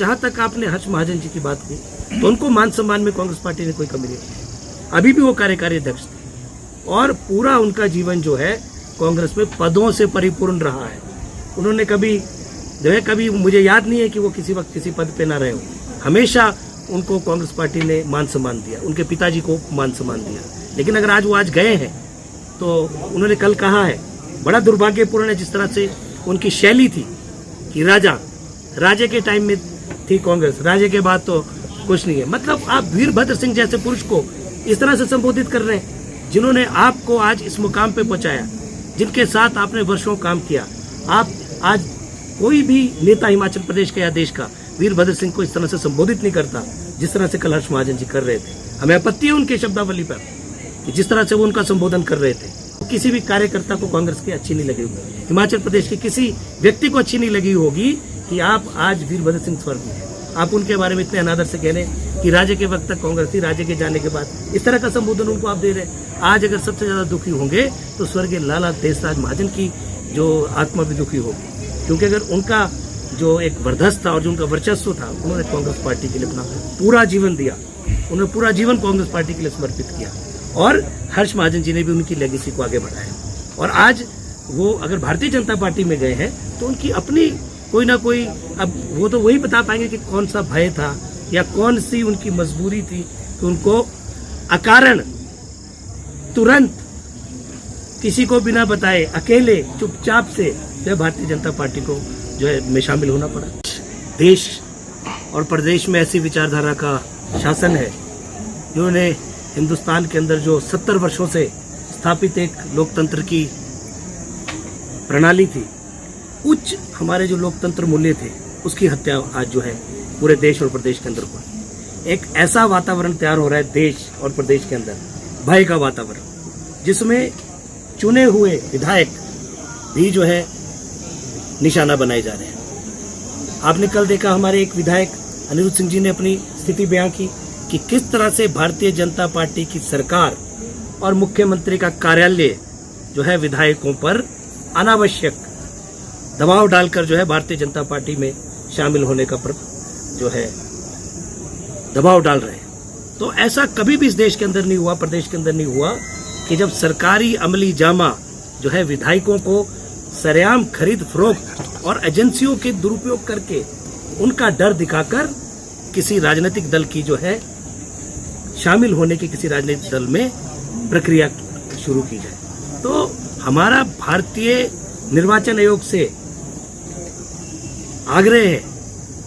जहां तक आपने हर्ष महाजन जी की बात की, तो उनको मान सम्मान में कांग्रेस पार्टी ने कोई कमी नहीं की। अभी भी वो कार्यकारी अध्यक्ष थे और पूरा उनका जीवन जो है कांग्रेस में पदों से परिपूर्ण रहा है। उन्होंने कभी जो है, कभी मुझे याद नहीं है कि वो किसी वक्त किसी पद पे ना रहे हो। हमेशा उनको कांग्रेस पार्टी ने मान सम्मान दिया, उनके पिताजी को मान सम्मान दिया। लेकिन अगर आज वो आज गए हैं, तो उन्होंने कल कहा है, बड़ा दुर्भाग्यपूर्ण है जिस तरह से उनकी शैली थी कि राजे के टाइम में थी कांग्रेस, राजे के बाद तो कुछ नहीं है। मतलब आप वीरभद्र सिंह जैसे पुरुष को इस तरह से संबोधित कर रहे हैं, जिन्होंने आपको आज इस मुकाम पे पहुंचाया, जिनके साथ आपने वर्षों काम किया। आप आज कोई भी नेता हिमाचल प्रदेश का या देश का वीरभद्र सिंह को इस तरह से संबोधित नहीं करता जिस तरह से कल हर्ष महाजन जी कर रहे थे। हमें आपत्ति है उनके शब्दावली पर कि जिस तरह से वो उनका संबोधन कर रहे थे। किसी भी कार्यकर्ता को कांग्रेस की अच्छी नहीं लगी होगी, हिमाचल प्रदेश के किसी व्यक्ति को अच्छी नहीं लगी होगी कि आप आज वीरभद्र सिंह स्वर्गीय हैं। आप उनके बारे में इतने अनादर से कह रहे हैं कि राजे के वक्त तक कांग्रेस थी, राजे के जाने के बाद इस तरह का संबोधन उनको आप दे रहे हैं। आज अगर सबसे ज्यादा दुखी होंगे तो स्वर्गीय लाला देशराज महाजन की जो आत्मा भी दुखी होगी, क्योंकि अगर उनका जो एक वर्चस्व था और जो उनका वर्चस्व था, उन्होंने कांग्रेस पार्टी के लिए अपना पूरा जीवन दिया, उन्होंने पूरा जीवन कांग्रेस पार्टी के लिए समर्पित किया। और हर्ष महाजन जी ने भी उनकी लेगेसी को आगे बढ़ाया। और आज वो अगर भारतीय जनता पार्टी में गए हैं तो उनकी अपनी कोई ना कोई, अब वो तो वही बता पाएंगे कि कौन सा भय था या कौन सी उनकी मजबूरी थी कि उनको अकारण तुरंत किसी को बिना बताए अकेले चुपचाप से जो भारतीय जनता पार्टी को जो है में शामिल होना पड़ा। देश और प्रदेश में ऐसी विचारधारा का शासन है जिन्होंने हिंदुस्तान के अंदर जो 70 वर्षों से स्थापित एक लोकतंत्र की प्रणाली थी, उच्च हमारे जो लोकतंत्र मूल्य थे, उसकी हत्या आज जो है पूरे देश और प्रदेश के अंदर हुआ। एक ऐसा वातावरण तैयार हो रहा है देश और प्रदेश के अंदर, भय का वातावरण, जिसमें चुने हुए विधायक भी जो है निशाना बनाए जा रहे हैं। आपने कल देखा हमारे एक विधायक अनिरुद्ध सिंह जी ने अपनी स्थिति बयां की कि किस तरह से भारतीय जनता पार्टी की सरकार और मुख्यमंत्री का कार्यालय जो है विधायकों पर अनावश्यक दबाव डालकर जो है भारतीय जनता पार्टी में शामिल होने का जो है दबाव डाल रहे हैं। तो ऐसा कभी भी इस देश के अंदर नहीं हुआ, प्रदेश के अंदर नहीं हुआ कि जब सरकारी अमली जामा जो है विधायकों को सरेआम खरीद फरोख्त और एजेंसियों के दुरुपयोग करके उनका डर दिखाकर किसी राजनीतिक दल की जो है शामिल होने की किसी राजनीतिक दल में प्रक्रिया शुरू की जाए। तो हमारा भारतीय निर्वाचन आयोग से आग्रह है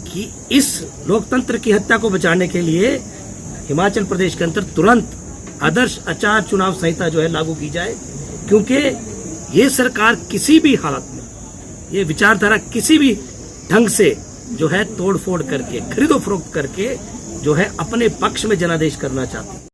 कि इस लोकतंत्र की हत्या को बचाने के लिए हिमाचल प्रदेश के अंदर तुरंत आदर्श आचार चुनाव संहिता जो है लागू की जाए, क्योंकि ये सरकार किसी भी हालत में, ये विचारधारा किसी भी ढंग से जो है तोड़ फोड़ करके, खरीदो फरोख्त करके जो है अपने पक्ष में जनादेश करना चाहती है।